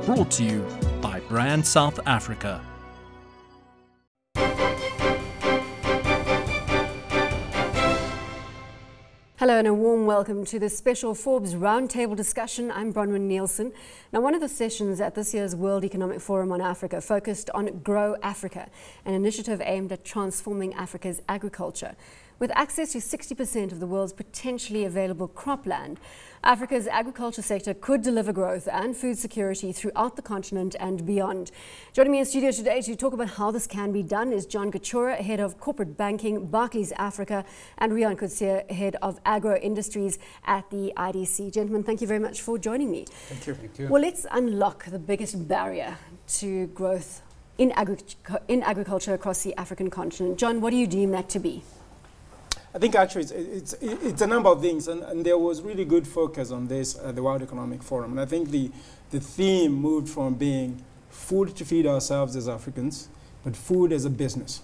brought to you by Brand South Africa. Hello and a warm welcome to this special Forbes Roundtable discussion. I'm Bronwyn Nielsen. Now, one of the sessions at this year's World Economic Forum on Africa focused on Grow Africa, an initiative aimed at transforming Africa's agriculture. With access to 60% of the world's potentially available cropland, Africa's agriculture sector could deliver growth and food security throughout the continent and beyond. Joining me in studio today to talk about how this can be done is John Gachora, Head of Corporate Banking, Barclays Africa, and Rian, Head of Agro-Industries at the IDC. Gentlemen, thank you very much for joining me. Thank you. Thank you. Well, let's unlock the biggest barrier to growth in agriculture across the African continent. John, what do you deem that to be? I think actually it's a number of things, and there was really good focus on this at the World Economic Forum. And I think the theme moved from being food to feed ourselves as Africans, but food as a business.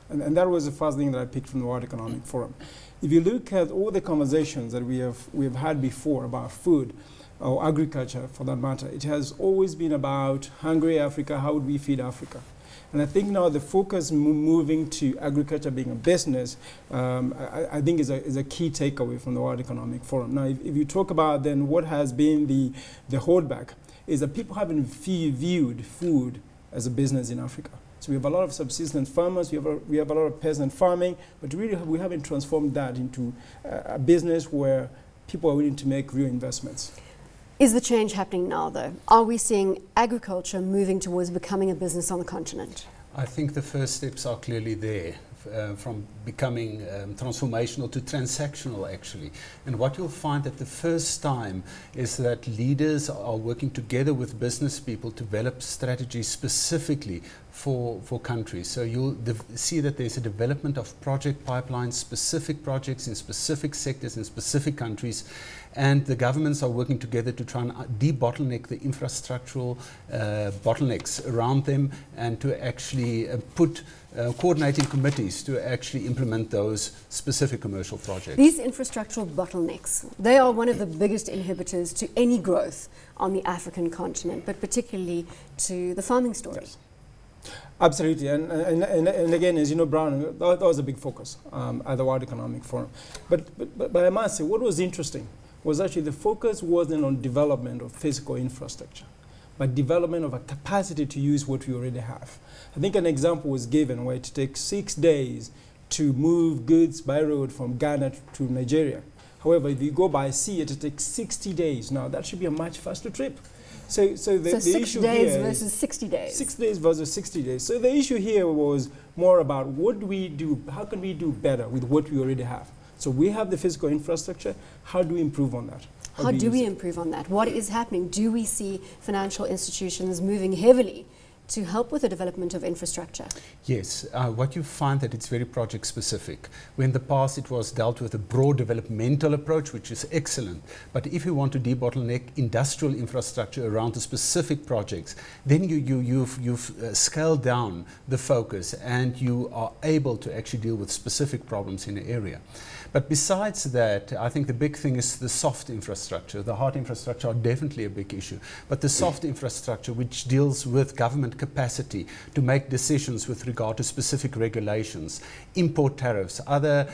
And that was the first thing that I picked from the World Economic Forum. If you look at all the conversations that we have had before about food, or agriculture for that matter, it has always been about hungry Africa, how would we feed Africa? And I think now the focus moving to agriculture being a business, I think is a key takeaway from the World Economic Forum. Now, if you talk about then what has been the holdback, is that people haven't viewed food as a business in Africa. So we have a lot of subsistence farmers, we have a lot of peasant farming, but really we haven't transformed that into a business where people are willing to make real investments. Is the change happening now, though? Are we seeing agriculture moving towards becoming a business on the continent? I think the first steps are clearly there, from becoming transformational to transactional, actually. And what you'll find at the first time is that leaders are working together with business people to develop strategies specifically for countries. So you'll see that there's a development of project pipelines, specific projects in specific sectors in specific countries, and the governments are working together to try and de-bottleneck the infrastructural bottlenecks around them, and to actually put coordinating committees to actually implement those specific commercial projects. These infrastructural bottlenecks, they are one of the biggest inhibitors to any growth on the African continent, but particularly to the farming story. Yes. Absolutely, and again, as you know, Brown, that was a big focus at the World Economic Forum. But I must say, what was interesting was actually the focus wasn't on development of physical infrastructure, but development of a capacity to use what we already have. I think an example was given where it takes 6 days to move goods by road from Ghana to Nigeria. However, if you go by sea, it takes 60 days. Now, that should be a much faster trip. So the 6 issue days here versus 60 days. 6 days versus 60 days. So the issue here was more about what do we do, how can we do better with what we already have? So we have the physical infrastructure, how do we improve on that? How do we improve on that? What is happening? Do we see financial institutions moving heavily to help with the development of infrastructure? Yes, what you find that it's very project specific. Where in the past it was dealt with a broad developmental approach, which is excellent. But if you want to debottleneck industrial infrastructure around the specific projects, then you've scaled down the focus and you are able to actually deal with specific problems in the area. But besides that, I think the big thing is the soft infrastructure. The hard infrastructure are definitely a big issue. But the soft infrastructure, which deals with government capacity to make decisions with regard to specific regulations, import tariffs, other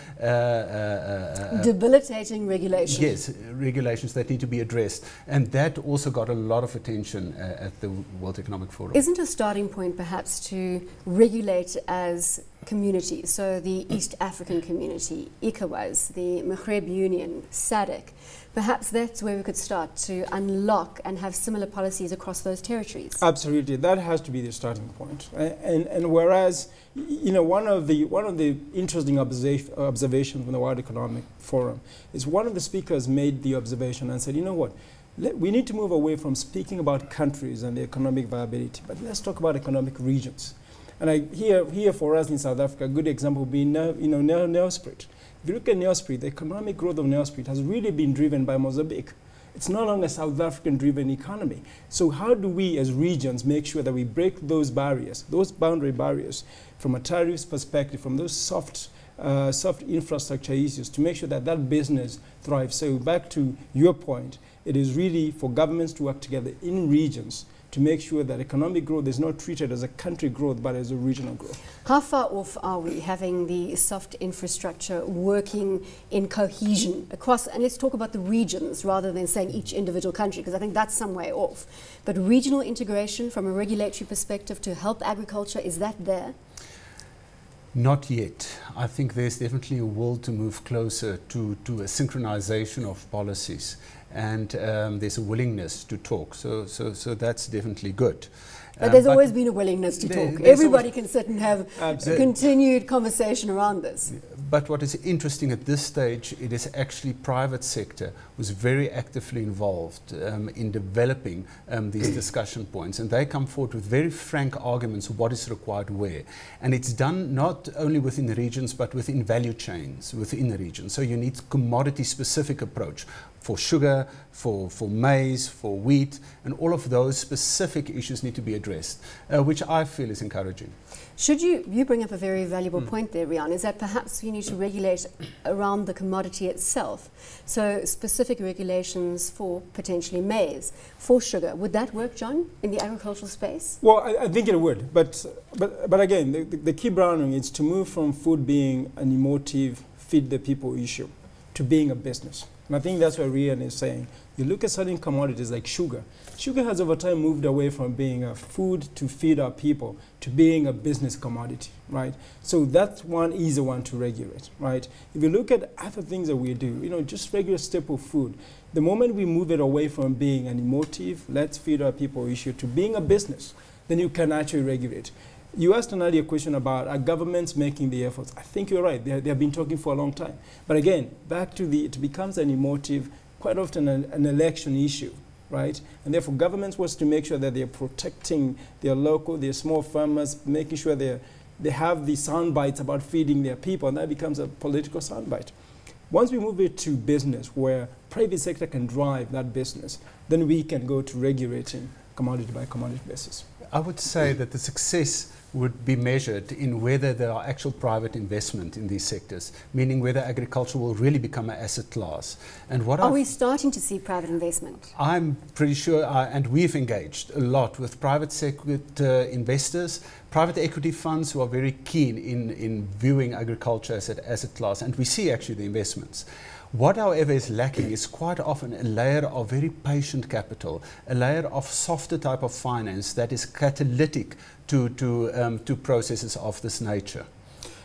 debilitating regulations. Yes, regulations that need to be addressed. And that also got a lot of attention at the World Economic Forum. Isn't a starting point perhaps to regulate as communities, so the East African community, ECOWAS, the Maghreb Union, SADC, perhaps that's where we could start to unlock and have similar policies across those territories? Absolutely, that has to be the starting point. And whereas, you know, one of the interesting observations from the World Economic Forum is one of the speakers made the observation and said, you know what, we need to move away from speaking about countries and the economic viability, but let's talk about economic regions. And here for us in South Africa, a good example would be Nelspruit. If you look at Nelspruit, the economic growth of Nelspruit has really been driven by Mozambique. It's no longer a South African-driven economy. So how do we as regions make sure that we break those barriers, those boundary barriers, from a tariffs perspective, from those soft infrastructure issues, to make sure that that business thrives? So back to your point, It is really for governments to work together in regions to make sure that economic growth is not treated as a country growth, but as a regional growth. How far off are we having the soft infrastructure working in cohesion across, and let's talk about the regions rather than saying each individual country, because I think that's some way off. But regional integration from a regulatory perspective to help agriculture, is that there? Not yet. I think there's definitely a will to move closer to a synchronization of policies, and there's a willingness to talk. So that's definitely good. But there's always been a willingness to talk. Everybody can sit and have a continued conversation around this. But what is interesting at this stage, it is actually private sector who's very actively involved in developing these discussion points. And they come forward with very frank arguments of what is required where. And it's done not only within the regions, but within value chains within the region. So you need commodity-specific approach for sugar, for maize, for wheat, and all of those specific issues need to be addressed, which I feel is encouraging. Should you bring up a very valuable point there, Rian, is that perhaps you need to regulate around the commodity itself. So specific regulations for potentially maize, for sugar. Would that work, John, in the agricultural space? Well, I think it would. But again, the key, Bronwyn, is to move from food being an emotive, feed the people issue to being a business. And I think that's what Rian is saying. You look at certain commodities like sugar. Sugar has over time moved away from being a food to feed our people to being a business commodity, right? So that's one easy one to regulate, right? If you look at other things that we do, you know, just regular staple food, the moment we move it away from being an emotive, let's feed our people issue to being a business, then you can actually regulate. You asked an earlier question about are governments making the efforts. I think you're right. They have been talking for a long time. But again, back to it becomes an emotive, quite often an election issue, right? And therefore, governments wants to make sure that they're protecting their local, their small farmers, making sure they have the sound bites about feeding their people, and that becomes a political soundbite. Once we move it to business, where private sector can drive that business, then we can go to regulating commodity by commodity basis. I would say that the success would be measured in whether there are actual private investment in these sectors, meaning whether agriculture will really become an asset class. And what are we starting to see private investment? I'm pretty sure, and we've engaged a lot with private sector investors, private equity funds who are very keen in viewing agriculture as an asset class, and we see actually the investments. What, however, is lacking is quite often a layer of very patient capital, a layer of softer type of finance that is catalytic to processes of this nature.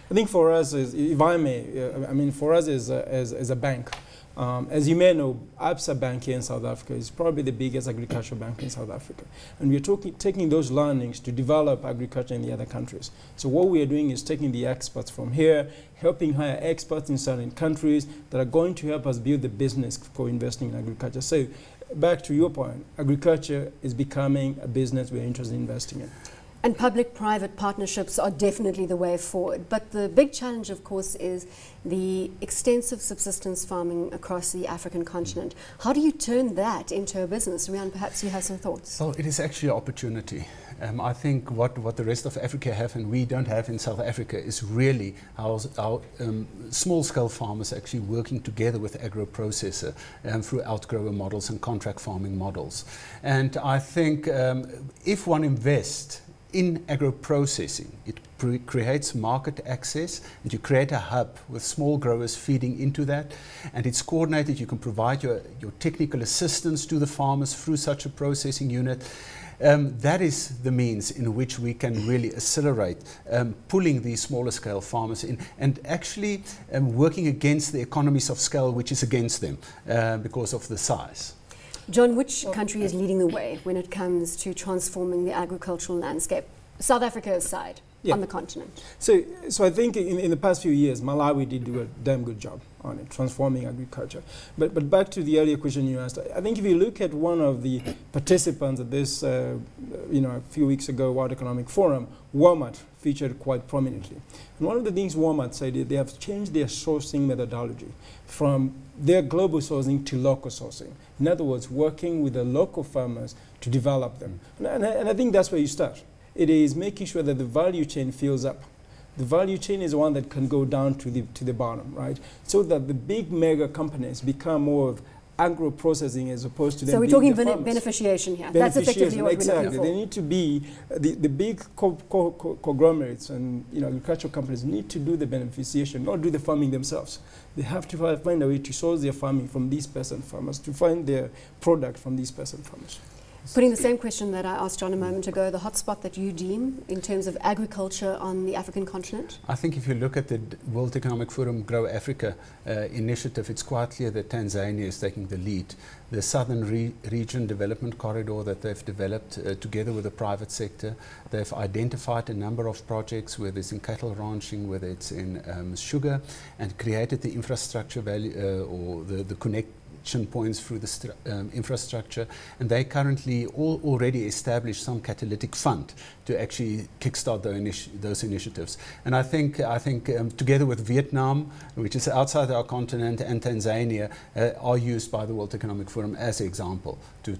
I think for us, if I may, I mean, for us as a bank, as you may know, Absa Bank here in South Africa is probably the biggest agricultural bank in South Africa. And we're taking those learnings to develop agriculture in the other countries. So what we are doing is taking the experts from here, helping hire experts in certain countries that are going to help us build the business for investing in agriculture. So back to your point, agriculture is becoming a business we're interested in investing in. And public-private partnerships are definitely the way forward. But the big challenge, of course, is the extensive subsistence farming across the African continent. How do you turn that into a business? Rian, perhaps you have some thoughts. Well, it is actually an opportunity. I think what the rest of Africa have and we don't have in South Africa is really how small-scale farmers are actually working together with agro-processor through outgrower models and contract farming models. And I think if one invests in agro-processing, it creates market access, and you create a hub with small growers feeding into that, and it's coordinated. You can provide your technical assistance to the farmers through such a processing unit. That is the means in which we can really accelerate pulling these smaller scale farmers in and actually working against the economies of scale, which is against them because of the size. John, which country is leading the way when it comes to transforming the agricultural landscape? South Africa aside, on the continent. So I think in the past few years, Malawi did do a damn good job on it, transforming agriculture. But back to the earlier question you asked, I think if you look at one of the participants at this, a few weeks ago, World Economic Forum, Walmart featured quite prominently. And one of the things Walmart said is they have changed their sourcing methodology from their global sourcing to local sourcing. In other words, working with the local farmers to develop them. And I think that's where you start. It is making sure that the value chain fills up. The value chain is one that can go down to the bottom, right? So that the big mega companies become more of agro-processing as opposed to them So we're being talking the farmers. Beneficiation here. That's effectively what we're looking for. They need to be, the big conglomerates and agricultural companies need to do the beneficiation, not do the farming themselves. They have to find a way to source their farming from these peasant farmers, to find their product from these peasant farmers. Putting the same question that I asked John a moment ago, the hotspot that you deem in terms of agriculture on the African continent? I think if you look at the World Economic Forum Grow Africa initiative, it's quite clear that Tanzania is taking the lead. The Southern Region Development Corridor that they've developed together with the private sector, they've identified a number of projects, whether it's in cattle ranching, whether it's in sugar, and created the infrastructure value or the connection points through the infrastructure, and they currently already established some catalytic fund to actually kickstart those initiatives. And I think together with Vietnam, which is outside our continent, and Tanzania, are used by the World Economic Forum as an example to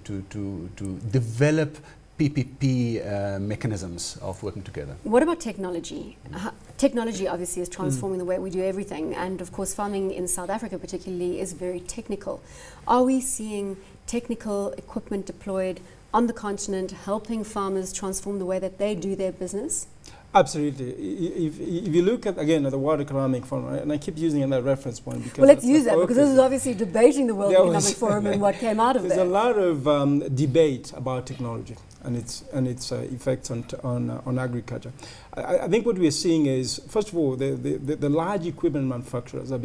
develop PPP mechanisms of working together. What about technology? Technology obviously is transforming the way we do everything, and of course farming in South Africa particularly is very technical. Are we seeing technical equipment deployed on the continent helping farmers transform the way that they do their business? Absolutely. If you look at, again, at the World Economic Forum, right, and I keep using that reference point because... Well, let's use that, because this is obviously debating the World Economic Forum and what came out of There's there. a lot of debate about technology and its effects on agriculture. I think what we're seeing is, first of all, the large equipment manufacturers are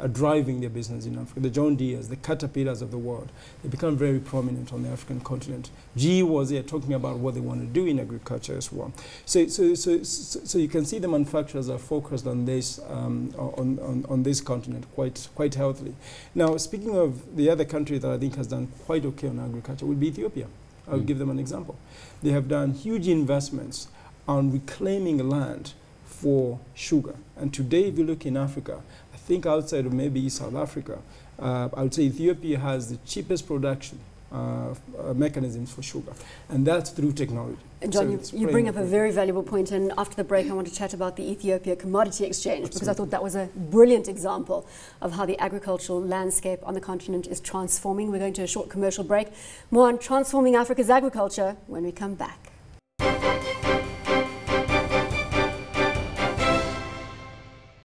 driving their business in Africa. The John Deeres, the Caterpillars of the world, they become very prominent on the African continent. GE was there talking about what they want to do in agriculture as well. So you can see the manufacturers are focused on this on this continent quite healthily. Now, speaking of the other country that I think has done quite okay on agriculture would be Ethiopia. I'll give them an example. They have done huge investments on reclaiming land for sugar. And today, if you look in Africa, I think outside of maybe South Africa, I would say Ethiopia has the cheapest production mechanisms for sugar, and that's through technology. John, you bring up a very valuable point, and after the break I want to chat about the Ethiopia Commodity Exchange. Absolutely. Because I thought that was a brilliant example of how the agricultural landscape on the continent is transforming. We're going to a short commercial break. More on transforming Africa's agriculture when we come back.